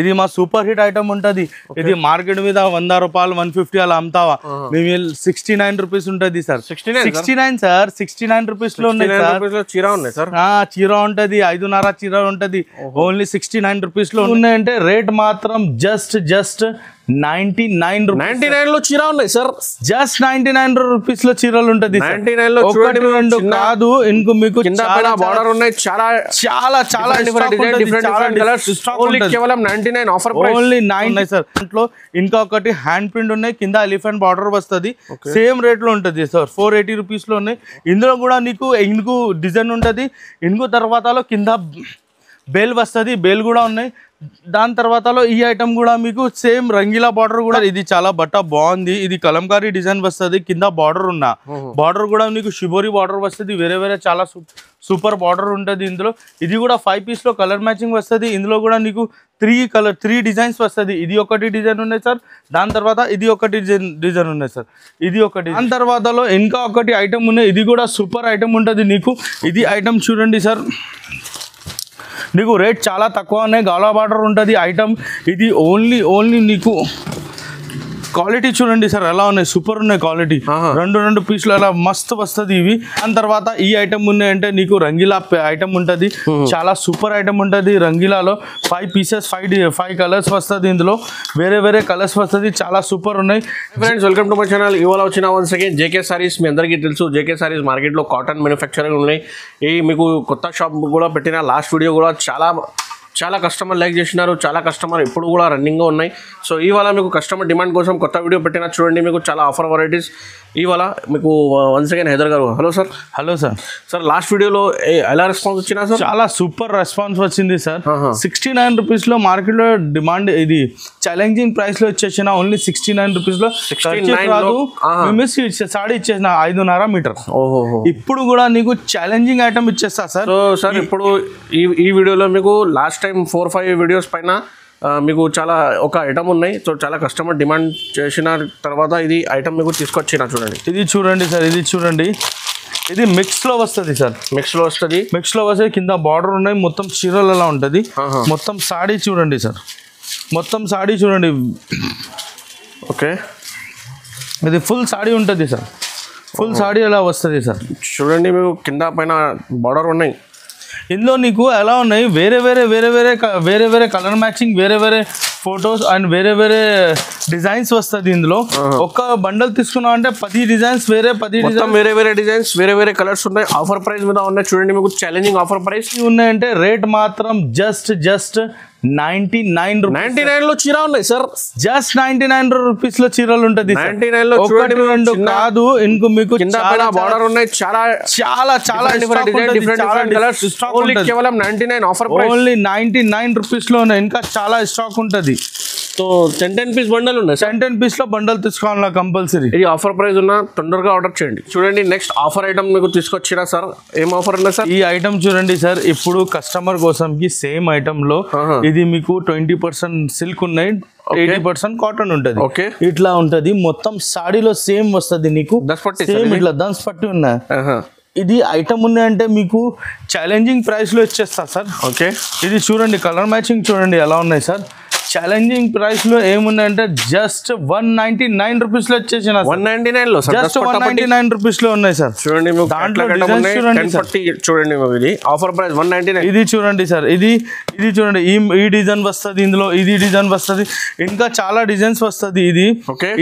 ఇది మా super hit item ఉంటది. ఇది మార్కెట్ మీద 100 రూపాయలు 150 అలా అమ్ముతావా, మేము 69 రూపీస్ ఉంటది సార్. 69 సార్, 69 రూపీస్ లో ఉన్నాయి సార్. చీర ఉన్నాయి సార్, చీర ఉంటది, 5.5 చీర ఉంటది. ఓన్లీ 69 రూపీస్ లో ఉన్నాయంటే రేట్ మాత్రం జస్ట్ 99 రూపీస్. 99 లో చీర ఉన్నాయి సార్. జస్ట్ 99 రూపీస్ లో చీరలు ఉంటది. 99 లో ఒకటి రెండు కాదు, ఇంకో మీకు బార్డర్ ఉన్నాయి. చాలా చాలా చాలా డిఫరెంట్ కలర్స్. ఓన్లీ కేవలం 99 ఆఫర్ ప్రైస్. ఓన్లీ 9 ఉన్నాయి సార్. దాంట్లో ఇంకొకటి హ్యాండ్ ప్రింట్ ఉన్నాయి, కింద ఎలిఫెంట్ బార్డర్ వస్తుంది. సేమ్ రేట్ లో ఉంటది సార్. 480 రూపీస్ లో ఉన్నాయి. ఇందులో కూడా నీకు ఇంకు డిజైన్ ఉంటది. ఇంకు తర్వాతలో కింద బేల్ వస్తుంది, బేల్ కూడా ఉన్నాయి. దాని తర్వాతలో ఈ ఐటమ్ కూడా మీకు సేమ్ రంగీలా బార్డర్ కూడా. ఇది చాలా బట్ట బాగుంది. ఇది కలంకారీ డిజైన్ వస్తుంది, కింద బార్డర్ ఉన్న బార్డర్ కూడా మీకు షిబోరి బార్డర్ వస్తుంది. వేరే వేరే చాలా సూపర్ బార్డర్ ఉంటుంది ఇందులో. ఇది కూడా 5 పీస్ లో కలర్ మ్యాచింగ్ వస్తుంది. ఇందులో కూడా నీకు 3 డిజైన్స్ వస్తుంది. ఇది ఒకటి డిజైన్ ఉన్నాయి సార్. దాని తర్వాత ఇది ఒకటి డిజైన్ ఉన్నాయి సార్. ఇది ఒకటి. దాని తర్వాతలో ఇంకా ఒకటి ఐటమ్ ఉన్నాయి. ఇది కూడా సూపర్ ఐటమ్ ఉంటుంది నీకు. ఇది ఐటమ్ చూడండి సార్, నీకు రేట్ చాలా తక్కువ ఉన్నాయి. గాలా బార్డర్ ఉంటుంది ఐటమ్. ఇది ఓన్లీ నీకు క్వాలిటీ చూడండి సార్ ఎలా ఉన్నాయి, సూపర్ ఉన్నాయి క్వాలిటీ. రెండు పీసులు అలా మస్తు వస్తుంది ఇవి. దాని తర్వాత ఈ ఐటమ్ ఉన్నాయంటే నీకు రంగీలా ఐటమ్ ఉంటుంది. చాలా సూపర్ ఐటమ్ ఉంటుంది రంగీలాలో. 5 పీసెస్ 5 కలర్స్ వస్తుంది. ఇందులో వేరే వేరే కలర్స్ వస్తుంది. చాలా సూపర్ ఉన్నాయి. Friends, welcome to my channel. ఇవాళ వచ్చిన వన్స్ అగైన్ జేకే సారీస్. మీ అందరికీ తెలుసు జేకే సారీస్ మార్కెట్లో కాటన్ మ్యానుఫ్యాక్చరింగ్ ఉన్నాయి. ఈ మీకు కొత్త షాప్ కూడా పెట్టిన లాస్ట్ వీడియో కూడా చాలా కస్టమర్ లైక్ చేసినారు. చాలా కస్టమర్ ఇప్పుడు కూడా రన్నింగ్గా ఉన్నాయి. సో ఇవాళ మీకు కస్టమర్ డిమాండ్ కోసం కొత్త వీడియో పెట్టినా చూడండి. మీకు చాలా ఆఫర్ వెరైటీస్ ఇవాళ మీకు వన్స్ అగైన్ హైదర్ గారు. Hello sir. Hello sir. Sir last వీడియోలో ఎలా రెస్పాన్స్ వచ్చినా సార్? చాలా సూపర్ రెస్పాన్స్ వచ్చింది సార్. 69 రూపీస్ లో మార్కెట్ లో డిమాండ్. ఇది ఛాలెంజింగ్ ప్రైస్ లో వచ్చేసిన ఓన్లీ 69 రూపీస్ లో. సాడీ ఇచ్చేసిన 5.5 మీటర్. ఇప్పుడు కూడా నీకు ఛాలెంజింగ్ ఐటమ్ ఇచ్చేస్తా సార్. సో సార్ ఇప్పుడు ఈ వీడియోలో మీకు లాస్ట్ టైం 4-5 వీడియోస్ పైన మీకు చాలా ఒక ఐటమ్ ఉన్నాయి. సో చాలా కస్టమర్ డిమాండ్ చేసిన తర్వాత ఇది ఐటమ్ మీకు తీసుకొచ్చిన చూడండి. ఇది చూడండి సార్, ఇది చూడండి. ఇది మిక్స్ లో వస్తుంది సార్. మిక్స్ లో వస్తుంది. కింద బార్డర్ ఉన్నాయి. మొత్తం చీరలు ఎలా ఉంటుంది. మొత్తం సాడీ చూడండి సార్. మొత్తం సాడీ చూడండి. ఓకే, ఇది ఫుల్ సాడీ ఉంటుంది సార్. ఫుల్ సాడీ ఎలా వస్తుంది సార్. చూడండి మీకు కింద పైన బార్డర్ ఉన్నాయి. ఇందులో నీకు ఎలా ఉన్నాయి వేరే వేరే కలర్ మ్యాచింగ్, వేరే వేరే ఫొటోస్ అండ్ వేరే వేరే డిజైన్స్ వస్తుంది. ఇందులో ఒక బండల్ తీసుకున్నాం అంటే 10 డిజైన్స్ వేరే డిజైన్స్ వేరే వేరే కలర్స్ ఉన్నాయి. ఆఫర్ ప్రైస్ మీద ఉన్నాయి చూడండి. మీకు ఛాలెంజింగ్ ఆఫర్ ప్రైస్ ఉన్నాయంటే రేట్ మాత్రం జస్ట్ 99 లో చీర ఉన్నాయి సార్. జస్ట్ 99 రూపీస్ లో చీరలు ఉంటుంది. 99 లో ఒకటి రెండు కాదు, ఇంకో మీకు బార్డర్ ఉన్నాయి. చాలా డిఫరెంట్ కలర్స్. ఓన్లీ కేవలం 99 ఆఫర్ ప్రైస్. ఓన్లీ 99 రూపీస్ లో ఉన్నాయి. ఇంకా చాలా స్టాక్ ఉంటుంది. సో 10 పీస్ బండల్ ఉన్నాయి. 10 పీస్ లో బండల్ తీసుకోవాలా కంపల్సరీ. ఇది ఆఫర్ ప్రైస్ ఉన్నా తొందరగా ఆర్డర్ చేయండి. చూడండి నెక్స్ట్ ఆఫర్ ఐటమ్ మీకు తీసుకొచ్చినా సార్. ఏం ఆఫర్ ఉన్నాయి సార్? ఈ ఐటమ్ చూడండి సార్. ఇప్పుడు కస్టమర్ కోసం కి సేమ్ ఐటమ్ లో ఇది మీకు 20% సిల్క్ ఉన్నాయి, 80% కాటన్ ఉంటది. ఓకే, ఇట్లా ఉంటది. మొత్తం సాడీలో సేమ్ వస్తుంది నీకు. ఇట్లా దన్స్ పట్టి ఉన్నాయి. ఇది ఐటమ్ ఉన్నాయంటే మీకు ఛాలెంజింగ్ ప్రైస్ లో ఇచ్చేస్తా సార్. ఓకే, ఇది చూడండి కలర్ మ్యాచింగ్ చూడండి ఎలా ఉన్నాయి సార్. ఛాలెంజింగ్ ప్రైస్ లో ఏమున్నాయంటే జస్ట్ 199 రూపీస్ లో వచ్చేసిన. 199 లో జస్ట్ 199 రూపీస్ లో ఉన్నాయి సార్. చూడండి దాంట్లో చూడండి ఇది ఆఫర్ ప్రైస్ 199. ఇది చూడండి సార్. ఇది చూడండి. ఈ డిజైన్ వస్తుంది. ఇందులో ఇది డిజైన్ వస్తుంది. ఇంకా చాలా డిజైన్స్ వస్తుంది. ఇది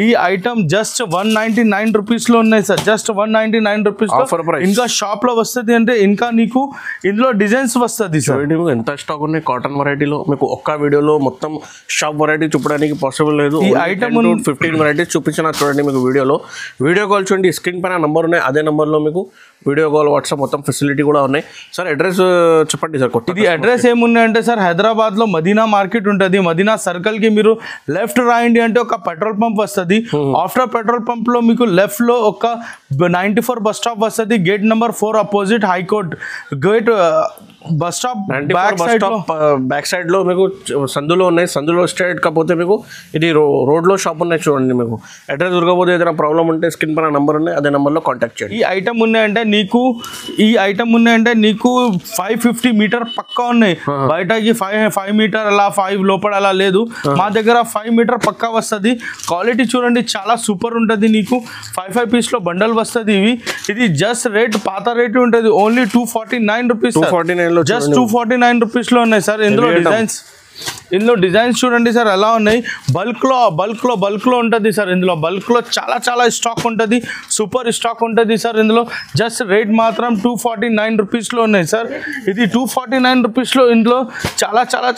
ఈ ఐటమ్ జస్ట్ 199 రూపీస్ లో ఉన్నాయి sir. Just 199 rupees offer price. ఇంకా షాప్ లో వస్తుంది అంటే ఇంకా నీకు ఇందులో డిజైన్స్ వస్తుంది సార్. ఎంత స్టాక్ ఉన్నాయి కాటన్ వెరైటీలో. మీకు ఒక్క వీడియోలో మొత్తం షాప్ వెరైటీ చూపడానికి పాసిబుల్ లేదు. ఈ ఐటమ్ 15 వెరైటీస్ చూపించిన చూడండి. మీకు వీడియో కాల్ చూడండి. స్క్రీన్ పైన నంబర్ ఉన్నాయి. అదే నంబర్లో మీకు వీడియో కాల్, వాట్సాప్ మొత్తం ఫెసిలిటీ కూడా ఉన్నాయి. సార్ అడ్రస్ చెప్పండి సార్. ఇది అడ్రస్ ఏమున్నాయంటే సార్ హైదరాబాద్ లో మదీనా మార్కెట్ ఉంటుంది. మదీనా సర్కిల్ కి మీరు లెఫ్ట్ రాయండి అంటే ఒక పెట్రోల్ పంప్ వస్తుంది. ఆఫ్టర్ పెట్రోల్ పంప్ లో మీకు లెఫ్ట్ లో ఒక 94 బస్ స్టాప్ వస్తుంది. Gate number 4 opposite high court gate bus stop 94 back bus side లో స్టాప్ బ్యాక్ సైడ్ లో మీకు సందులో ఉన్నాయి. సందులో స్ట్రైట్ కాకపోతే మీకు ఇది రోడ్ లో షాప్ ఉన్నాయి చూడండి. మీకు అడ్రస్ దొరకకపోతే ఏదైనా ప్రాబ్లం ఉంటే స్క్రీన్ పైన నంబర్ ఉన్నాయి, అదే నంబర్ లో కాంటాక్ట్ చేయండి. ఈ ఐటమ్ ఉన్నాయంటే నీకు 550 మీటర్ పక్కా ఉన్నాయి. బయటకి 5 మీటర్ అలా 5 లోపల అలా లేదు. మా దగ్గర 5 మీటర్ పక్కా వస్తుంది. క్వాలిటీ చూడండి చాలా సూపర్ ఉంటుంది. నీకు 5 పీస్ లో బండల్ వస్తుంది. ఇది జస్ట్ రేట్ పాత రేట్ ఉంటుంది. Only 249 rupees. 249 లో జస్ట్ 249 రూపీస్ లో ఉన్నాయి సార్. ఇందులో డిజైన్స్ చూడండి సార్ ఎలా ఉన్నాయి. బల్క్ లో ఉంటుంది సార్. ఇందులో బల్క్ లో చాలా స్టాక్ ఉంటుంది. సూపర్ స్టాక్ ఉంటుంది సార్. ఇందులో జస్ట్ రేట్ మాత్రం 249 రూపీస్ లో ఉన్నాయి సార్. ఇది 249 రూపీస్ లో ఇందులో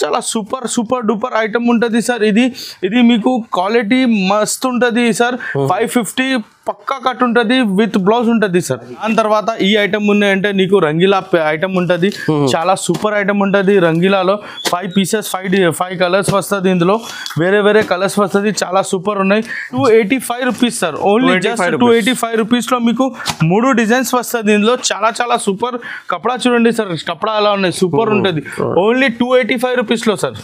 చాలా సూపర్ డూపర్ ఐటమ్ ఉంటుంది సార్. ఇది మీకు క్వాలిటీ మస్తు ఉంటుంది సార్. 550 పక్కా కట్ ఉంటుంది, విత్ బ్లౌజ్ ఉంటుంది సార్. దాని తర్వాత ఈ ఐటమ్ ఉన్నాయంటే నీకు రంగీలా ఐటమ్ ఉంటుంది. చాలా సూపర్ ఐటమ్ ఉంటుంది. రంగీలాలో 5 పీసెస్ 5 కలర్స్ వస్తుంది. ఇందులో వేరే కలర్స్ వస్తుంది. చాలా సూపర్ ఉన్నాయి. 285 rupees sir. Only just 285 rupees లో మీకు 3 డిజైన్స్ వస్తుంది. ఇందులో చాలా సూపర్ కపడా చూడండి సార్. కపడా అలా ఉన్నాయి, సూపర్ ఉంటుంది. ఓన్లీ 285 రూపీస్ లో సార్.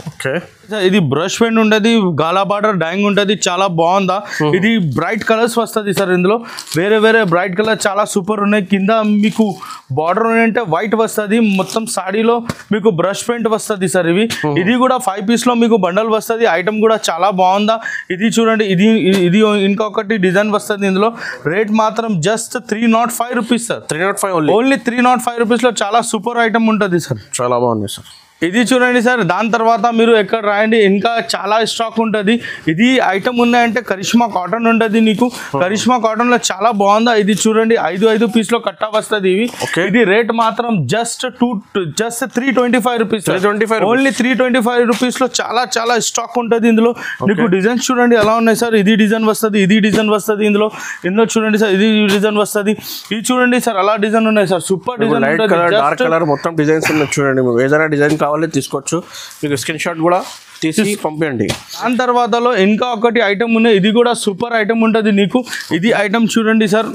ఇది బ్రష్ పెన్ ఉంటుంది, గాలా బార్డర్ డాయింగ్ ఉంటుంది. చాలా బాగుందా. ఇది బ్రైట్ కలర్స్ వస్తుంది సార్. ఇందులో వేరే బ్రైట్ కలర్ చాలా సూపర్ ఉన్నాయి. కింద మీకు బార్డర్ అంటే వైట్ వస్తుంది. మొత్తం సాడీలో మీకు బ్రష్ పెయింట్ వస్తుంది సార్. ఇది కూడా 5 పీస్ లో మీకు బండల్ వస్తుంది. ఐటమ్ కూడా చాలా బాగుందా. ఇది చూడండి. ఇది ఇంకొకటి డిజైన్ వస్తుంది. ఇందులో రేట్ మాత్రం just 305 rupees sir. 305 only 305 rupees లో చాలా సూపర్ ఐటమ్ ఉంటుంది సార్. చాలా బాగుంది సార్. ఇది చూడండి సార్. దాని తర్వాత మీరు ఎక్కడ రాయండి, ఇంకా చాలా స్టాక్ ఉంటుంది. ఇది ఐటమ్ ఉన్నాయంటే కరిష్మా కాటన్ ఉంటుంది. నీకు కరిష్మా కాటన్ లో చాలా బాగుందా. ఇది చూడండి 5 పీస్ లో కట్టా వస్తుంది. ఇది రేట్ మాత్రం జస్ట్ 325 రూపీస్. ఓన్లీ 325 రూపీస్ లో చాలా స్టాక్ ఉంటుంది. ఇందులో మీకు డిజైన్స్ చూడండి ఎలా ఉన్నాయి సార్. ఇది డిజైన్ వస్తుంది, ఇది డిజైన్ వస్తుంది. ఇందులో చూడండి సార్. ఇది డిజైన్ వస్తుంది. ఇది చూడండి సార్ అలా డిజైన్ ఉన్నాయి sir. Super design, dark colour మొత్తం డిజైన్స్ ఉన్నాయి చూడండి. ఏదైనా డిజైన్ కావాలి తీసుకోవచ్చు. మీకు స్క్రీన్ షాట్ కూడా తీసి పంపించండి. దాని తర్వాతలో ఇంకా ఒకటి ఐటమ్ ఉన్నాయి. ఇది కూడా సూపర్ ఐటమ్ ఉంటుంది నీకు. ఇది ఐటమ్ చూడండి సార్.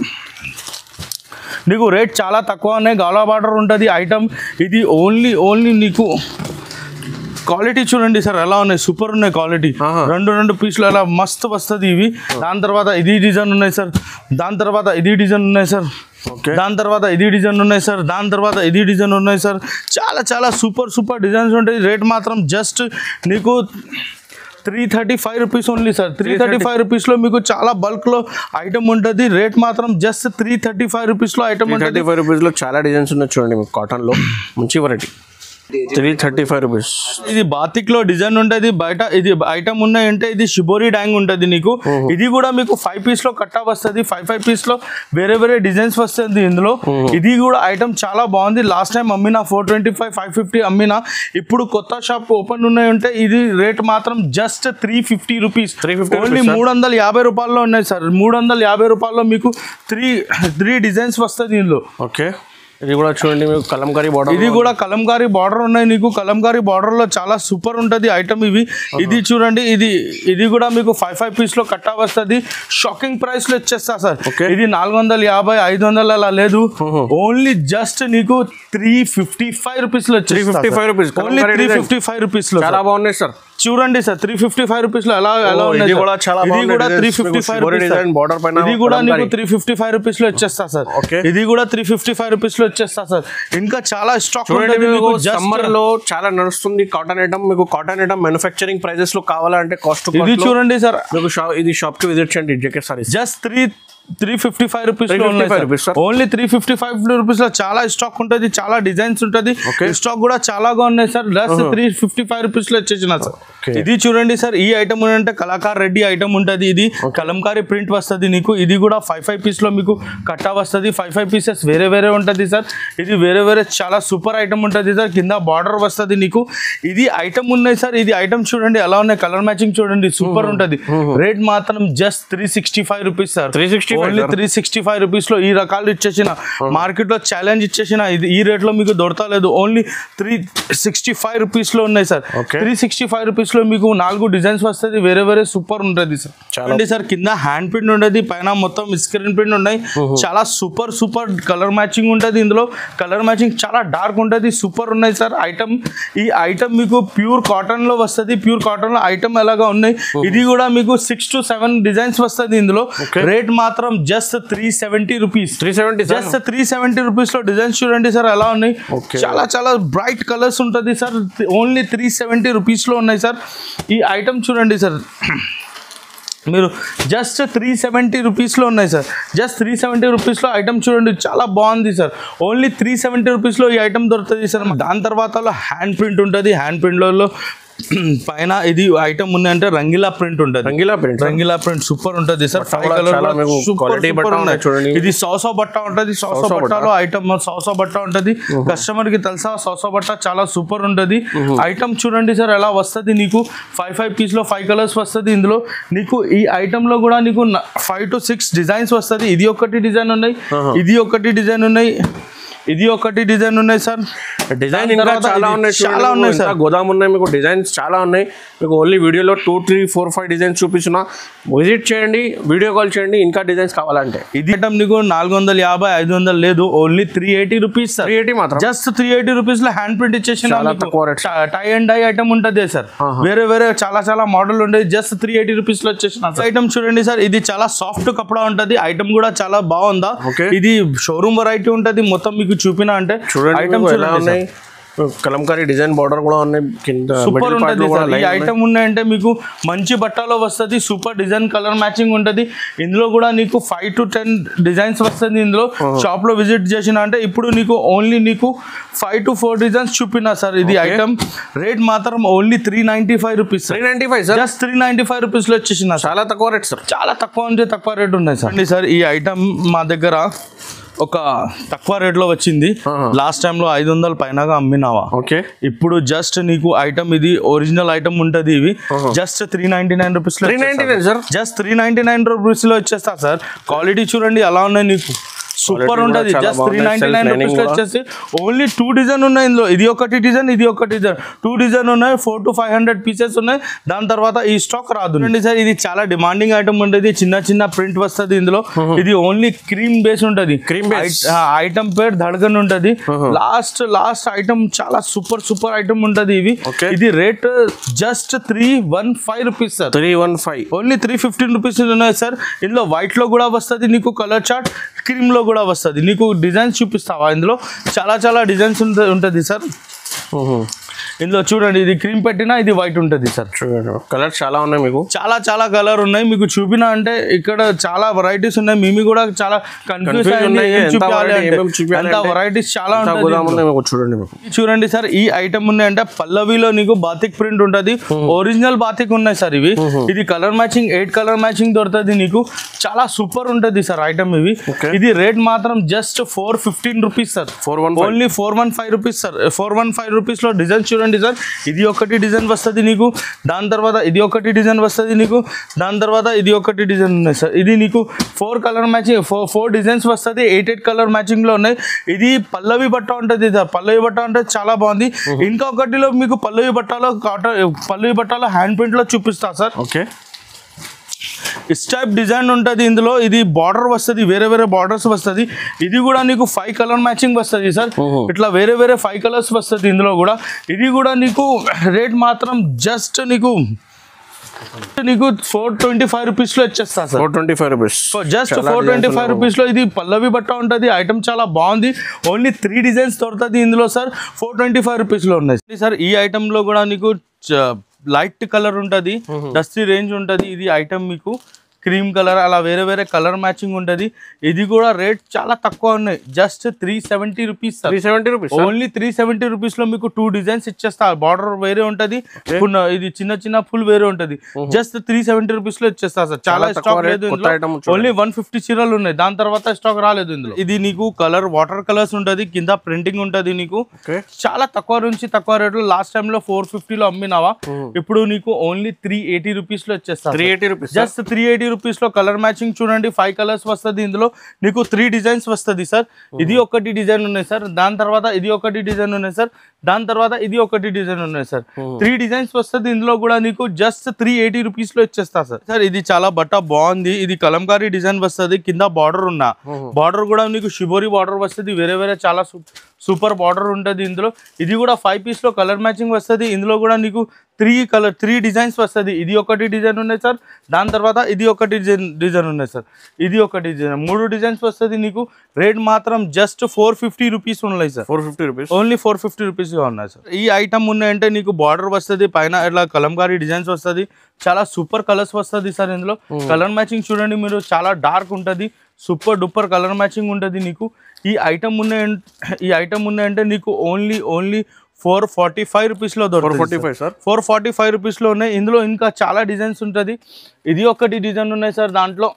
నీకు రేట్ చాలా తక్కువ ఉన్నాయి. గాలా బార్డర్ ఉంటుంది ఐటమ్. ఇది ఓన్లీ నీకు క్వాలిటీ చూడండి సార్ ఎలా ఉన్నాయి. సూపర్ ఉన్నాయి క్వాలిటీ. 2 పీసులు అలా మస్తు వస్తుంది. దాని తర్వాత ఇది డిజైన్ ఉన్నాయి సార్. దాని తర్వాత ఇది డిజైన్ ఉన్నాయి సార్. దాని తర్వాత ఇది డిజైన్ ఉన్నాయి సార్. దాని తర్వాత ఇది డిజైన్ ఉన్నాయి సార్. చాలా సూపర్ డిజైన్స్ ఉంటాయి. రేట్ మాత్రం జస్ట్ నీకు 335 రూపీస్ ఓన్లీ సార్. 335 రూపీస్ లో మీకు చాలా బల్క్ లో ఐటమ్ ఉంటుంది. రేట్ మాత్రం జస్ట్ 335 రూపీస్ లో ఐటమ్ ఉంటుంది. 335 రూపీస్ లో చాలా డిజైన్స్ ఉన్నాయి చూడండి. మీకు కాటన్ లో మంచి వెరైటీ. 335 రూపీస్. ఇది బాతిక్ లో డిజైన్ ఉంటుంది. బయట ఇది ఐటమ్ ఉన్నాయంటే ఇది షిబోరి డాంగ్ ఉంటుంది నీకు. ఇది కూడా మీకు 5 పీస్ లో కట్టా వస్తుంది. 5 పీస్ లో వేరే డిజైన్స్ వస్తుంది ఇందులో. ఇది కూడా ఐటమ్ చాలా బాగుంది. లాస్ట్ టైం అమ్మినా 425 550 అమ్మినా. ఇప్పుడు కొత్త షాప్ ఓపెన్ ఉన్నాయంటే ఇది రేట్ మాత్రం జస్ట్ 350 రూపీస్. ఓన్లీ 350 రూపాయల్లో ఉన్నాయి సార్. 350 రూపాయల్లో మీకు 3 డిజైన్స్ వస్తుంది ఇందులో. ఓకే. ఇది కూడా చూడండి మీకు కలంకారీ బార్డర్. ఇది కూడా కలంకారీ బార్డర్ ఉన్నాయి నీకు. కలంకారీ బార్డర్ లో చాలా సూపర్ ఉంటుంది ఐటమ్. ఇది చూడండి. ఇది కూడా మీకు 5 పీస్ లో కట్టా వస్తుంది. షాకింగ్ ప్రైస్ లో ఇచ్చేస్తా సార్. ఇది 450 500 అలా లేదు. ఓన్లీ జస్ట్ నీకు 355 రూపీస్ లో. 355 రూపీస్. ఓన్లీ 355 రూపీస్ లో. చాలా బాగున్నాయి సార్. చూడండి సార్ 355 రూపీస్ లో ఎలా ఉన్నాయి. ఇది కూడా చాలా బాగుంది. ఇది కూడా 355 రూపీస్. బార్డర్ పైన ఇది కూడా నీకు 355 రూపీస్ లో ఇచ్చేస్తా సార్. ఇది కూడా 355 రూపీస్ లో ఇచ్చేస్తా సార్. ఇంకా చాలా స్టాక్ ఉంటుంది. సమ్మర్ లో చాలా నడుస్తుంది కాటన్ ఐటమ్. మీకు కాటన్ ఐటమ్ మ్యానుఫ్యాక్చరింగ్ ప్రైజెస్ లో కావాలంటే కాస్ట్ ఇది చూడండి సార్. మీకు ఇది షాప్ కి విజిట్ చేయండి. జేకే సారీస్. జస్ట్ 355 రూపీస్ లో ఓన్లీ 355 రూపీస్ లో చాలా స్టాక్ ఉంటుంది. చాలా డిజైన్స్ ఉంటుంది. స్టాక్ కూడా చాలా ఉన్నాయి సార్. జస్ట్ 355 రూపీస్ లో వచ్చేసిన సార్. ఇది చూడండి సార్. ఈ ఐటమ్ అంటే కళాకార్ రెడ్డి ఐటమ్ ఉంటుంది. ఇది కలంకారీ ప్రింట్ వస్తుంది నీకు. ఇది కూడా 5 పీస్ లో మీకు కట్టా వస్తుంది. 5 పీసెస్ వేరే ఉంటుంది సార్. ఇది వేరే చాలా సూపర్ ఐటమ్ ఉంటుంది సార్. కింద బార్డర్ వస్తుంది నీకు. ఇది ఐటమ్ ఉన్నాయి సార్. ఇది ఐటమ్ చూడండి ఎలా ఉన్నాయి. కలర్ మ్యాచింగ్ చూడండి సూపర్ ఉంటుంది. రేట్ మాత్రం just 365 rupees sir. 365 only 365 rupees లో ఈ రకాలు ఇచ్చేసిన మార్కెట్ లో ఛాలెంజ్ ఇచ్చేసిన ఇది ఈ రేట్ లో మీకు దొరకలేదు ఓన్లీ 365 రూపీస్ లో ఉన్నాయి సార్ 365 రూపీస్ లో మీకు 4 డిజైన్స్ వస్తుంది వేరే వేరే సూపర్ ఉంటుంది సార్ చూడండి సార్ కింద హ్యాండ్ ప్రింట్ ఉండదు పైన మొత్తం స్క్రీన్ ప్రింట్ ఉన్నాయి చాలా సూపర్ సూపర్ కలర్ మ్యాచింగ్ ఉంటుంది ఇందులో కలర్ మ్యాచింగ్ చాలా డార్క్ ఉంటుంది సూపర్ ఉన్నాయి సార్ ఐటమ్ ఈ ఐటమ్ మీకు ప్యూర్ కాటన్ లో వస్తుంది ప్యూర్ కాటన్ లో ఐటమ్ ఎలాగా ఉన్నాయి ఇది కూడా మీకు 6 to 7 డిజైన్స్ వస్తుంది ఇందులో రేట్ మాత్రం జస్ట్ 370 రూపీస్ 370 జస్ట్ 370 రూపీస్ లో డిజైన్స్ చూడండి సార్ ఎలా ఉన్నాయి చాలా చాలా బ్రైట్ కలర్స్ ఉంటుంది సార్ ఓన్లీ 370 రూపీస్ లో ఉన్నాయి సార్ ఈ ఐటమ్ చూడండి సార్ మీరు జస్ట్ 370 రూపీస్లో ఉన్నాయి సార్ జస్ట్ 370 రూపీస్లో ఐటమ్ చూడండి చాలా బాగుంది సార్ ఓన్లీ 370 రూపీస్లో ఈ ఐటమ్ దొరుకుతుంది సార్ దాని తర్వాత హ్యాండ్ ప్రింట్ ఉంటుంది హ్యాండ్ ప్రింట్లో పైన ఇది ఐటమ్ ఉంది అంటే రంగీలా ప్రింట్ ఉంటుంది రంగీలా ప్రింట్ సూపర్ ఉంటుంది సార్ 5 కలర్ ఇది సౌసో బట్ట ఉంటుంది సౌసో బట్టలో ఐటమ్ సౌసో బట్ట ఉంటుంది కస్టమర్ కి తెలుసా సౌసో బట్ట చాలా సూపర్ ఉంటుంది ఐటమ్ చూడండి సార్ ఎలా వస్తుంది నీకు 5 పీస్ లో 5 కలర్స్ వస్తుంది ఇందులో నీకు ఈ ఐటమ్ లో కూడా నీకు 5 to 6 డిజైన్స్ వస్తుంది ఇది ఒకటి డిజైన్ ఉన్నాయి ఇది ఒకటి డిజైన్ ఉన్నాయి ఇది ఒకటి డిజైన్ ఉన్నాయి సార్ డిజైన్ ఇంకా చాలా ఉన్నాయి సార్ గోదాం ఉన్నాయి మీకు డిజైన్స్ చాలా ఉన్నాయి మీకు ఓన్లీ వీడియోలో 2, 3, 4, 5 డిజైన్స్ చూపిస్తున్నా విజిట్ చేయండి వీడియో కాల్ చేయండి ఇంకా డిజైన్స్ కావాలంటే ఇది ఐటమ్ నీకు 450 500 లేదు ఓన్లీ 380 రూపీస్ సార్ 380 మాత్రం జస్ట్ 380 రూపీస్ లో హ్యాండ్ ప్రింట్ ఇచ్చేసిన టై అండ్ డై ఐటమ్ ఉంటుంది సార్ వేరే వేరే చాలా చాలా మోడల్ ఉండేది జస్ట్ 380 రూపీస్ లో వచ్చేసిన ఐటమ్ చూడండి సార్ ఇది చాలా సాఫ్ట్ కపడా ఉంటుంది ఐటమ్ కూడా చాలా బాగుందా ఇది షోరూమ్ వెరైటీ ఉంటుంది మొత్తం మీకు చూపినా అంటే ఐటమ్ చూడండి కలంకారీ డిజైన్ బార్డర్ కూడా ఉన్నాయి కింద సూపర్ ఉంటుంది సార్ ఈ ఐటమ్ ఉన్నాయంటే మీకు మంచి బట్టలో వస్తుంది సూపర్ డిజైన్ కలర్ మ్యాచింగ్ ఉంటుంది ఇందులో కూడా నీకు 5 to 10 డిజైన్స్ వస్తుంది ఇందులో షాప్ లో విజిట్ చేసిన అంటే ఇప్పుడు నీకు ఓన్లీ నీకు 5 to 4 డిజైన్స్ చూపినా సార్ ఇది ఐటమ్ రేట్ మాత్రం only 395 rupees 395 sir just 395 rupees లో వచ్చేసిన చాలా తక్కువ రేట్ సార్ చాలా తక్కువ అంటే తక్కువ రేట్ ఉన్నాయి సార్ ఈ ఐటమ్ మా దగ్గర ఒక తక్కువ రేట్లో వచ్చింది లాస్ట్ టైం లో 500 పైనగా అమ్మినావా ఓకే ఇప్పుడు జస్ట్ నీకు ఐటమ్ ఇది ఒరిజినల్ ఐటమ్ ఉంటది ఇవి జస్ట్ 399 రూపీస్ లో జస్ట్ 399 రూపీస్ లో వచ్చేస్తా సార్ క్వాలిటీ చూడండి ఎలా ఉన్నాయి నీకు సూపర్ ఉంటుంది జస్ట్ 399 రూపీస్ లో వచ్చేసి ఓన్లీ 2 డిజైన్ ఉన్నాయి ఇందులో ఇది ఒకటి డిజైన్ ఇది ఒకటి డిజైన్ 2 డిజైన్ ఉన్నాయి 4 to 500 పీసెస్ ఉన్నాయి దాని తర్వాత ఈ స్టాక్ రాదు సార్ ఇది చాలా డిమాండింగ్ ఐటమ్ ఉంటుంది చిన్న చిన్న ప్రింట్ వస్తుంది ఇందులో ఇది ఓన్లీ క్రీమ్ బేస్ ఉంటుంది ఐటమ్ పేరు ధడకన్ ఉంటుంది లాస్ట్ ఐటమ్ చాలా సూపర్ ఐటమ్ ఉంటుంది ఇవి ఇది rate just 315 rupees sir 315 only 315 rupees ఉన్నాయి సార్ ఇందులో వైట్ లో కూడా వస్తుంది నీకు కలర్ చార్ట్ క్రీమ్ లో కూడా వస్తుంది నీకు డిజైన్స్ చూపిస్తావా ఇందులో చాలా డిజైన్స్ ఉంటుంది సార్ ఇందులో చూడండి ఇది క్రీమ్ పెట్టినా ఇది వైట్ ఉంటుంది సార్ చూడండి కలర్ చాలా ఉన్నాయి మీకు చాలా కలర్ ఉన్నాయి మీకు చూపినా అంటే ఇక్కడ చాలా వెరైటీస్ ఉన్నాయి మేము కూడా చాలా కన్ఫ్యూజ్ వెరైటీస్ చాలా చూడండి సార్ ఈ ఐటమ్ ఉన్నాయంటే పల్లవిలో నీకు బాతిక్ ప్రింట్ ఉంటుంది ఒరిజినల్ బాతిక్ ఉన్నాయి సార్ ఇవి ఇది కలర్ మ్యాచింగ్ 8 కలర్ మ్యాచింగ్ దొరుకుతుంది నీకు చాలా సూపర్ ఉంటుంది సార్ ఐటమ్ ఇవి ఇది రేట్ మాత్రం just 415 rupees sir only 415 rupees sir 415 rupees లో డిజైన్ చూడండి సార్ ఇది ఒకటి డిజైన్ వస్తుంది నీకు దాని తర్వాత ఇది ఒకటి డిజైన్ వస్తుంది నీకు దాని తర్వాత ఇది ఒకటి డిజైన్ ఉన్నాయి సార్ ఇది నీకు 4 కలర్ మ్యాచింగ్ 4 డిజైన్స్ వస్తుంది 8 కలర్ మ్యాచింగ్ లో ఉన్నాయి ఇది పల్లవి బట్ట ఉంటుంది సార్ పల్లవి బట్ట అంటే చాలా బాగుంది ఇంకొకటిలో మీకు పల్లవి బట్టలో హ్యాండ్ ప్రింట్ లో చూపిస్తా సార్ ఓకే టైప్ డిజైన్ ఉంటుంది ఇందులో ఇది బార్డర్ వస్తుంది వేరే బార్డర్స్ వస్తుంది ఇది కూడా నీకు 5 కలర్ మ్యాచింగ్ వస్తుంది సార్ ఇట్లా వేరే 5 కలర్స్ వస్తుంది ఇందులో కూడా ఇది కూడా నీకు రేట్ మాత్రం జస్ట్ నీకు 425 రూపీస్ లో వచ్చేస్తా సార్ 425 రూపీస్ జస్ట్ 425 రూపీస్ లో ఇది పల్లవి బట్ట ఉంటుంది ఐటమ్ చాలా బాగుంది ఓన్లీ 3 డిజైన్స్ దొరుకుతుంది ఇందులో సార్ 425 రూపీస్ లో ఉన్నాయి సార్ ఈ ఐటమ్ లో కూడా నీకు లైట్ కలర్ ఉంటుంది డస్టీ రేంజ్ ఉంటుంది ఇది ఐటమ్ మీకు క్రీమ్ కలర్ అలా వేరే కలర్ మ్యాచింగ్ ఉంటుంది ఇది కూడా రేట్ చాలా తక్కువ ఉన్నాయి just 370 rupees 370 rupees only 370 rupees లో మీకు 2 డిజైన్స్ ఇచ్చేస్తా బార్డర్ వేరే ఉంటుంది ఇది చిన్న ఫుల్ వేరే ఉంటుంది జస్ట్ 370 రూపీస్ లో ఇచ్చేస్తా సార్ చాలా స్టాక్ లేదు ఓన్లీ 150 చీరలు ఉన్నాయి దాని తర్వాత స్టాక్ రాలేదు ఇందులో ఇది నీకు కలర్ వాటర్ కలర్స్ ఉంటుంది కింద ప్రింటింగ్ ఉంటుంది నీకు చాలా తక్కువ నుంచి తక్కువ రేట్ లో లాస్ట్ టైం లో 450 లో అమ్మినావా ఇప్పుడు నీకు ఓన్లీ 380 రూపీస్ లో వచ్చేస్తా 380 రూపీస్ జస్ట్ 380 రూపీస్ లో కలర్ మ్యాచింగ్ చూడండి 5 కలర్స్ వస్తుంది ఇందులో నీకు 3 డిజైన్స్ వస్తుంది సార్ ఇది ఒకటి డిజైన్ ఉన్నాయి సార్ దాని తర్వాత ఇది ఒకటి డిజైన్ ఉన్నాయి సార్ దాని తర్వాత ఇది ఒకటి డిజైన్ ఉన్నాయి సార్ 3 డిజైన్స్ వస్తుంది ఇందులో కూడా నీకు జస్ట్ 380 రూపీస్ లో ఇచ్చేస్తా సార్ ఇది చాలా బట్ట బాగుంది ఇది కలంకారీ డిజైన్ వస్తుంది కింద బార్డర్ ఉన్న బార్డర్ కూడా నీకు షిబోరి బార్డర్ వస్తుంది వేరే వేరే చాలా సూపర్ బార్డర్ ఉంటుంది ఇందులో ఇది కూడా 5 పీస్ లో కలర్ మ్యాచింగ్ వస్తుంది ఇందులో కూడా నీకు 3 డిజైన్స్ వస్తుంది ఇది ఒకటి డిజైన్ ఉన్నాయి సార్ దాని తర్వాత ఇది ఒకటి డిజైన్ ఉన్నాయి సార్ ఇది ఒకటి డిజైన్ 3 డిజైన్స్ వస్తుంది నీకు రేట్ మాత్రం జస్ట్ 450 రూపీస్ ఉన్నాయి సార్ 450 రూపీస్ ఓన్లీ 450 రూపీస్ గా ఉన్నాయి సార్ ఈ ఐటమ్ ఉన్నాయంటే నీకు బార్డర్ వస్తుంది పైన ఇట్లా కలంకారీ డిజైన్స్ వస్తుంది చాలా సూపర్ కలర్స్ వస్తుంది సార్ ఇందులో కలర్ మ్యాచింగ్ చూడండి మీరు చాలా డార్క్ ఉంటుంది సూపర్ డూపర్ కలర్ మ్యాచింగ్ ఉంటుంది నీకు ఈ ఐటమ్ ఉన్నాయంటే నీకు ఓన్లీ 445 రూపీస్ లో దొరుకుతుంది 445 రూపీస్ లో ఉన్నాయి ఇందులో ఇంకా చాలా డిజైన్స్ ఉంటుంది ఇది ఒకటి డిజైన్ ఉన్నాయి సార్ దాంట్లో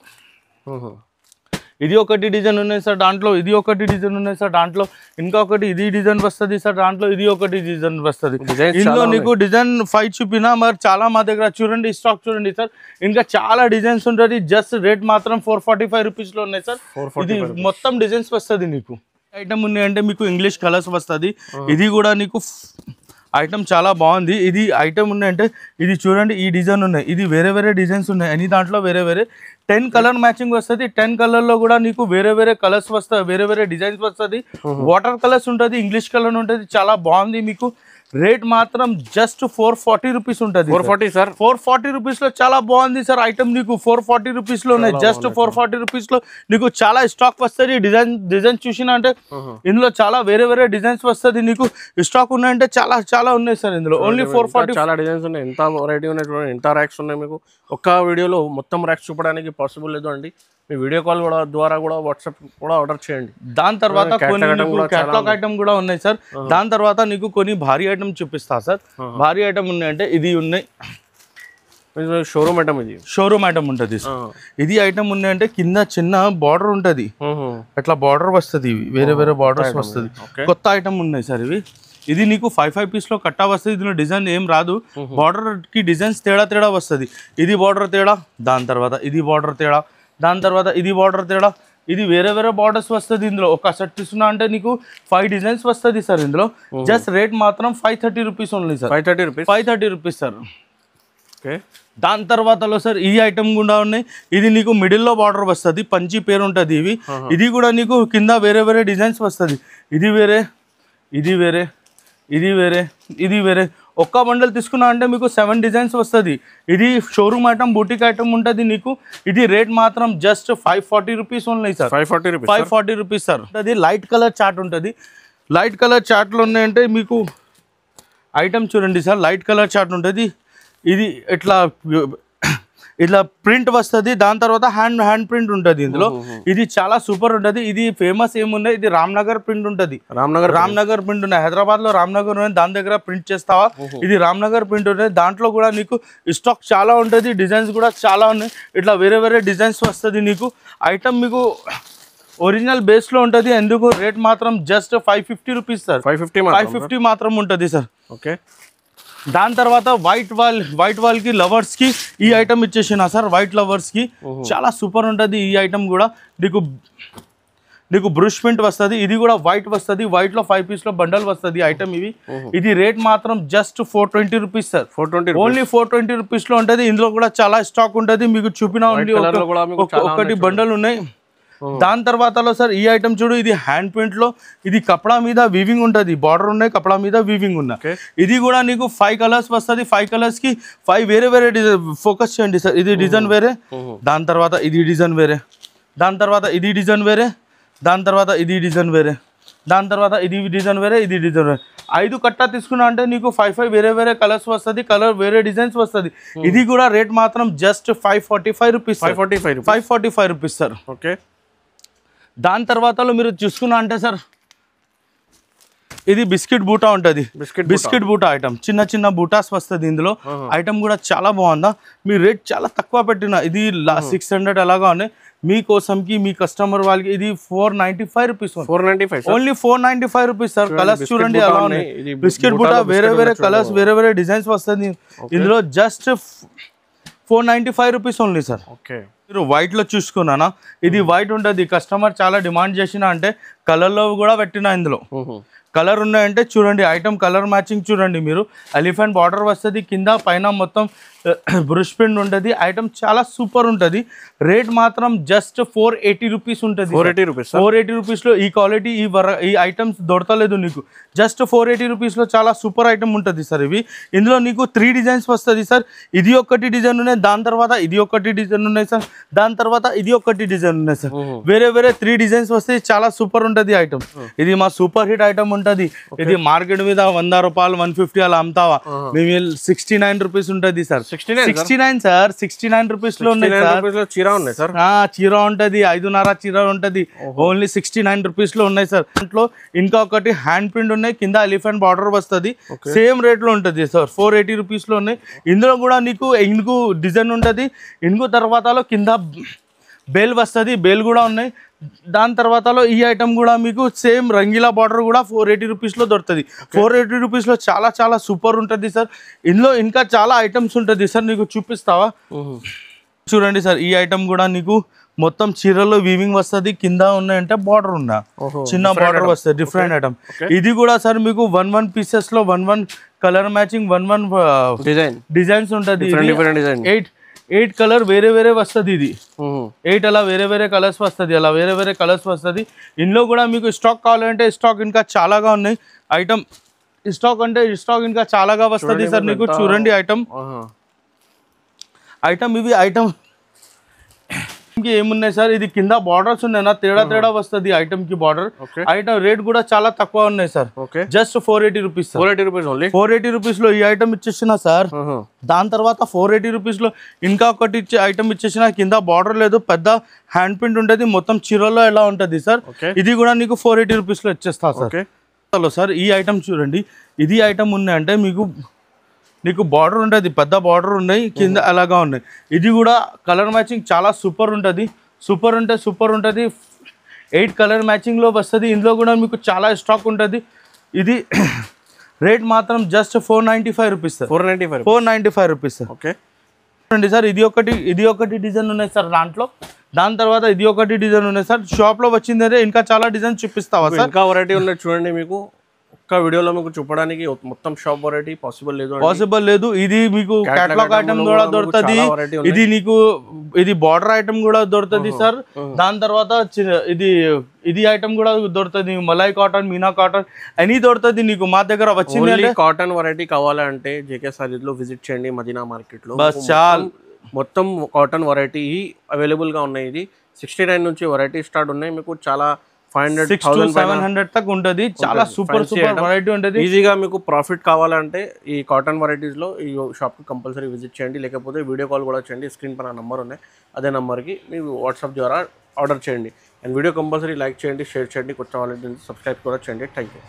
ఇది ఒకటి డిజైన్ ఉన్నాయి సార్ దాంట్లో ఇది ఒకటి డిజైన్ ఉన్నాయి సార్ దాంట్లో ఇంకా ఒకటి ఇది డిజైన్ వస్తుంది సార్ దాంట్లో ఇది ఒకటి డిజైన్ వస్తుంది ఇందులో నీకు డిజైన్ 5 చూపినా మరి చాలా మా దగ్గర చూడండి స్టాక్ చూడండి సార్ ఇంకా చాలా డిజైన్స్ ఉంటుంది జస్ట్ రేట్ మాత్రం 445 రూపీస్ లో ఉన్నాయి సార్ ఇది మొత్తం డిజైన్స్ వస్తుంది నీకు ఐటమ్ ఉన్నాయంటే మీకు ఇంగ్లీష్ కలర్స్ వస్తుంది ఇది కూడా నీకు ఐటమ్ చాలా బాగుంది ఇది ఐటమ్ ఉన్నాయంటే ఇది చూడండి ఈ డిజైన్ ఉన్నాయి ఇది వేరే వేరే డిజైన్స్ ఉన్నాయి అన్ని దాంట్లో వేరే వేరే 10 కలర్ మ్యాచింగ్ వస్తుంది 10 కలర్ లో కూడా నీకు వేరే వేరే కలర్స్ వస్తాయి వేరే వేరే డిజైన్స్ వస్తుంది వాటర్ కలర్స్ ఉంటుంది ఇంగ్లీష్ కలర్ ఉంటుంది చాలా బాగుంది మీకు రేట్ మాత్రం జస్ట్ 440 రూపీస్ ఉంటుంది 440 సార్ 440 రూపీస్ లో చాలా బాగుంది సార్ ఐటమ్ నీకు 440 రూపీస్ లో ఉన్నాయి జస్ట్ 440 రూపీస్ లో నీకు చాలా స్టాక్ వస్తుంది డిజైన్ చూసినా అంటే ఇందులో చాలా వేరే వేరే డిజైన్స్ వస్తుంది నీకు స్టాక్ ఉన్నాయంటే చాలా ఉన్నాయి సార్ ఇందులో ఓన్లీ 440 చాలా డిజైన్స్ ఉన్నాయి ఎంత వెరైటీ ఉన్నాయి చూడండి ఎంత ర్యాక్స్ ఉన్నాయి మీకు ఒక్క వీడియోలో మొత్తం ర్యాక్స్ చూపడానికి పాసిబుల్ లేదు అండి మీ వీడియో కాల్ కూడా ద్వారా కూడా వాట్సాప్ కూడా ఆర్డర్ చేయండి దాని తర్వాత కొన్ని క్యాటలాగ్ ఐటమ్ కూడా ఉన్నాయి సార్ దాని తర్వాత నీకు కొన్ని భారీ ఐటమ్ చూపిస్తా సార్ భారీ ఐటమ్ ఉన్నాయంటే ఇది ఉన్నాయి షోరూమ్ ఐటమ్ ఇది షోరూమ్ ఐటమ్ ఉంటుంది ఇది ఐటమ్ ఉన్నాయంటే కింద చిన్న బార్డర్ ఉంటుంది అట్లా బార్డర్ వస్తుంది ఇవి వేరే వేరే బార్డర్స్ వస్తుంది కొత్త ఐటమ్ ఉన్నాయి సార్ ఇవి ఇది నీకు 5 పీస్ లో కట్టా వస్తుంది ఇందులో డిజైన్ ఏం రాదు బార్డర్ కి డిజైన్స్ తేడా వస్తుంది ఇది బార్డర్ తేడా దాని తర్వాత ఇది బార్డర్ తేడా దాని తర్వాత ఇది బార్డర్ తేడా ఇది వేరే వేరే బార్డర్స్ వస్తుంది ఇందులో ఒక సెట్ తీసుకున్నా అంటే నీకు 5 డిజైన్స్ వస్తుంది సార్ ఇందులో జస్ట్ రేట్ మాత్రం 530 rupees only sir 530 rupees sir okay దాని తర్వాతలో సార్ ఈ ఐటమ్ కూడా ఉన్నాయి ఇది నీకు మిడిల్లో బార్డర్ వస్తుంది పంచి పేరు ఉంటుంది ఇవి ఇది కూడా నీకు కింద వేరే వేరే డిజైన్స్ వస్తుంది ఇది వేరే ఇది వేరే ఇది వేరే ఇది వేరే ఒక్క బండల్ తీసుకున్నా అంటే మీకు 7 డిజైన్స్ వస్తుంది ఇది షోరూమ్ ఐటమ్ బూటిక్ ఐటమ్ ఉంటుంది నీకు ఇది రేట్ మాత్రం just 540 rupees only sir 540 rupees sir అది లైట్ కలర్ చార్ట్ ఉంటుంది లైట్ కలర్ చార్ట్లో ఉన్నాయంటే మీకు ఐటమ్ చూడండి సార్ లైట్ కలర్ చార్ట్ ఉంటుంది ఇది ఇట్లా ప్రింట్ వస్తుంది దాని తర్వాత హ్యాండ్ ప్రింట్ ఉంటుంది ఇందులో ఇది చాలా సూపర్ ఉంటుంది ఇది ఫేమస్ ఏమున్నాయి ఇది రామ్నగర్ ప్రింట్ ఉంటుంది రామ్నగర్ ప్రింట్ ఉన్నాయి హైదరాబాద్ లో రామ్నగర్ ఉన్నాయి దాని దగ్గర ప్రింట్ చేస్తావా ఇది రామ్నగర్ ప్రింట్ ఉంటుంది దాంట్లో కూడా నీకు స్టాక్ చాలా ఉంటుంది డిజైన్స్ కూడా చాలా ఉన్నాయి ఇట్లా వేరే వేరే డిజైన్స్ వస్తుంది నీకు ఐటమ్ మీకు ఒరిజినల్ బేస్ లో ఉంటుంది ఎందుకు రేట్ మాత్రం జస్ట్ 550 రూపీస్ సార్ 550 మాత్రం ఉంటుంది సార్ ఓకే దాని తర్వాత వైట్ వాల్ కి లవర్స్ కి ఈ ఐటమ్ ఇచ్చేసిన సార్ వైట్ లవర్స్ కి చాలా సూపర్ ఉంటుంది ఈ ఐటమ్ కూడా నీకు బ్రష్ ప్రింట్ వస్తుంది ఇది కూడా వైట్ వస్తుంది వైట్ లో 5 పీస్ లో బండల్ వస్తుంది ఐటమ్ ఇవి ఇది రేట్ మాత్రం just 420 rupees sir 420 only 420 rupees లో ఉంటుంది ఇందులో కూడా చాలా స్టాక్ ఉంటుంది మీకు చూపినా ఉంది ఒకటి బండల్ ఉన్నాయి దాని తర్వాతలో సార్ ఈ ఐటమ్ చూడు ఇది హ్యాండ్ ప్రింట్ లో ఇది కపడా మీద వీవింగ్ ఉంటుంది బార్డర్ ఉన్నాయి కపడా మీద వీవింగ్ ఉన్నాయి ఇది కూడా నీకు 5 కలర్స్ వస్తుంది 5 కలర్స్ కి 5 వేరే వేరే ఫోకస్ చేయండి సార్ ఇది డిజైన్ వేరే దాని తర్వాత ఇది డిజైన్ వేరే దాని తర్వాత ఇది డిజైన్ వేరే దాని తర్వాత ఇది డిజైన్ వేరే దాని తర్వాత ఇది డిజైన్ వేరే ఇది డిజైన్ వేరే 5 కట్టా తీసుకున్నా అంటే నీకు 5 వేరే వేరే కలర్స్ వస్తుంది కలర్ వేరే డిజైన్స్ వస్తుంది ఇది కూడా రేట్ మాత్రం just 545 rupees 545 rupees sir okay దాని తర్వాతలో మీరు చూసుకున్నా అంటే సార్ ఇది బిస్కెట్ బూటా ఉంటుంది బిస్కెట్ బూటా ఐటమ్ చిన్న బూటాస్ వస్తుంది ఇందులో ఐటమ్ కూడా చాలా బాగుందా మీ రేట్ చాలా తక్కువ పెట్టిన ఇది 600 అలాగా ఉన్నాయి మీకోసంకి మీ కస్టమర్ వాళ్ళకి ఇది 495 rupees only 495 rupees sir colours చూడండి అలా ఉన్నాయి బిస్కెట్ బూటా వేరే వేరే కలర్స్ వేరే వేరే డిజైన్స్ వస్తుంది ఇందులో just 495 rupees only sir okay మీరు వైట్ లో చూసుకున్నానా, ఇది వైట్ ఉంటుంది. కస్టమర్ చాలా డిమాండ్ చేసిన అంటే కలర్ లో కూడా పెట్టిన ఇందులో కలర్ ఉన్నాయంటే చూడండి, ఐటమ్ కలర్ మ్యాచింగ్ చూడండి మీరు. ఎలిఫెంట్ బార్డర్ వస్తుంది, కింద పైన మొత్తం బ్రష్ ప్రింట్ ఉంటుంది. ఐటమ్ చాలా సూపర్ ఉంటుంది. రేట్ మాత్రం జస్ట్ 480 రూపీస్ ఉంటుంది. 480 రూపీస్లో ఈ క్వాలిటీ ఈ ఐటమ్స్ దొరకలేదు నీకు. జస్ట్ 480 రూపీస్లో చాలా సూపర్ ఐటమ్ ఉంటుంది సార్. ఇవి ఇందులో నీకు 3 డిజైన్స్ వస్తుంది సార్. ఇది ఒకటి డిజైన్ ఉన్నాయి, దాని తర్వాత ఇది ఒకటి డిజైన్ ఉన్నాయి సార్, దాని తర్వాత ఇది ఒకటి డిజైన్ ఉన్నాయి సార్. వేరే 3 డిజైన్స్ వస్తాయి. చాలా సూపర్ ఉంటుంది ఐటమ్. ఇది మా సూపర్ హిట్ ఐటమ్ ఉంటుంది. ఇది మార్కెట్ మీద 100 రూపాయలు 150 అలా అమ్ముతావా, మేము 69 రూపీస్ ఉంటుంది సార్. 69 సార్, 69 రూపీస్ లో ఉన్నాయి సార్. చీర ఉన్నాయి సార్, చీర ఉంటది, 5.5 చీర ఉంటది. ఓన్లీ 69 రూపీస్ లో ఉన్నాయి సార్. దాంట్లో ఇంకా ఒకటి హ్యాండ్ ప్రింట్ ఉన్నాయి, కింద ఎలిఫెంట్ బార్డర్ వస్తుంది. సేమ్ రేట్ లో ఉంటుంది సార్. 480 రూపీస్ లో ఉన్నాయి. ఇందులో కూడా నీకు ఇనుగు డిజైన్ ఉంటది. ఇనుగు తర్వాతలో కింద బేల్ వస్తుంది, బేల్ కూడా ఉన్నాయి. దాని తర్వాతలో ఈ ఐటమ్ కూడా మీకు సేమ్ రంగీలా బార్డర్ కూడా 480 రూపీస్లో దొరుకుతుంది. 480 రూపీస్లో చాలా చాలా సూపర్ ఉంటుంది సార్. ఇందులో ఇంకా చాలా ఐటమ్స్ ఉంటుంది సార్, నీకు చూపిస్తావా? చూడండి సార్, ఈ ఐటమ్ కూడా నీకు మొత్తం చీరలో వీవింగ్ వస్తుంది. కింద ఉన్నాయంటే బార్డర్ ఉన్నా చిన్న బార్డర్ వస్తుంది, డిఫరెంట్ ఐటమ్. ఇది కూడా సార్ మీకు 1 పీసెస్ లో 1 కలర్ మ్యాచింగ్ 1 డిజైన్స్ ఉంటుంది. 8 కలర్ వేరే వస్తుంది. ఇది 8 అలా వేరే కలర్స్ వస్తుంది, అలా వేరే కలర్స్ వస్తుంది. ఇందులో కూడా మీకు స్టాక్ కావాలంటే స్టాక్ ఇంకా చాలాగా ఉన్నాయి. ఐటమ్ స్టాక్ అంటే స్టాక్ ఇంకా చాలాగా వస్తుంది సార్ నీకు. చూడండి ఐటమ్ ఇవి ఐటమ్ ఏమున్నాయి సార్. ఇది కింద బార్డర్స్ ఉన్నాయి నా, తేడా వస్తుంది ఐటమ్ కి బార్డర్. ఐటమ్ రేట్ కూడా చాలా తక్కువ ఉన్నాయి సార్. Just 480 rupees. 480 రూపీస్ లో ఈ ఐటమ్ ఇచ్చేసిన సార్. దాని తర్వాత 480 రూపీస్ లో ఇంకా ఒకటి ఐటమ్ ఇచ్చేసిన, కింద బార్డర్ లేదు, పెద్ద హ్యాండ్ ప్రింట్ ఉంటుంది, మొత్తం చీరలో ఎలా ఉంటుంది సార్. ఇది కూడా నీకు 480 రూపీస్ లో ఇచ్చేస్తా సార్. హలో సార్, ఈ ఐటమ్ చూడండి. ఇది ఐటమ్ ఉన్నాయంటే నీకు బార్డర్ ఉంటుంది, పెద్ద బార్డర్ ఉన్నాయి, కింద అలాగా ఉన్నాయి. ఇది కూడా కలర్ మ్యాచింగ్ చాలా సూపర్ ఉంటుంది. సూపర్ ఉంటుంది. 8 కలర్ మ్యాచింగ్లో వస్తుంది. ఇందులో కూడా మీకు చాలా స్టాక్ ఉంటుంది. ఇది రేట్ మాత్రం just 495 rupees sir. 495 rupees sir. చూడండి సార్, ఇది ఒకటి డిజైన్ ఉన్నాయి సార్ దాంట్లో. దాని తర్వాత ఇది ఒకటి డిజైన్ ఉన్నాయి సార్. షాప్లో వచ్చిందంటే ఇంకా చాలా డిజైన్ చూపిస్తావా సార్? ఇంకా వెరైటీ ఉన్నాయి చూడండి. మీకు ఒక్క వీడియోలో మీకు చూపడానికి మొత్తం షాప్ వెరైటీ పాసిబుల్ లేదు. ఇది మీకు కేటలాగ్ ఐటమ్ కూడా దొరుకుతుంది. ఇది నీకు ఇది బార్డర్ ఐటమ్ కూడా దొరుకుతుంది సార్. దాని తర్వాత ఇది ఐటమ్ కూడా దొరుకుతుంది. మలై కాటన్, మీనా కాటన్ అన్ని దొరుకుతుంది నీకు మా దగ్గర. వచ్చింది కాటన్ వెరైటీ కావాలంటే జేకే సారీస్ లో విజిట్ చేయండి, మదీనా మార్కెట్ లో. బస్ చాలు, మొత్తం కాటన్ వెరైటీ అవైలబుల్ గా ఉన్నాయి. ఇది 69 నుంచి వెరైటీ స్టార్ట్ ఉన్నాయి. మీకు చాలా 500-700 తక్కువ ఉంటుంది. చాలా సూపర్ వెరైటీ ఉంటుంది. ఈజీగా మీకు ప్రాఫిట్ కావాలంటే ఈ కాటన్ వెరైటీస్ లో ఈ షాప్ కి కంపల్సరీ విజిట్ చేయండి. లేకపోతే వీడియో కాల్ కూడా చేయండి. స్క్రీన్ పైన నంబర్ ఉన్నాయి, అదే నంబర్కి మీరు వాట్సాప్ ద్వారా ఆర్డర్ చేయండి. అండ్ వీడియో కంపల్సరీ లైక్ చేయండి, షేర్ చేయండి, కొత్త వాళ్ళకి సబ్స్క్రైబ్ కూడా చేయండి. Thank you.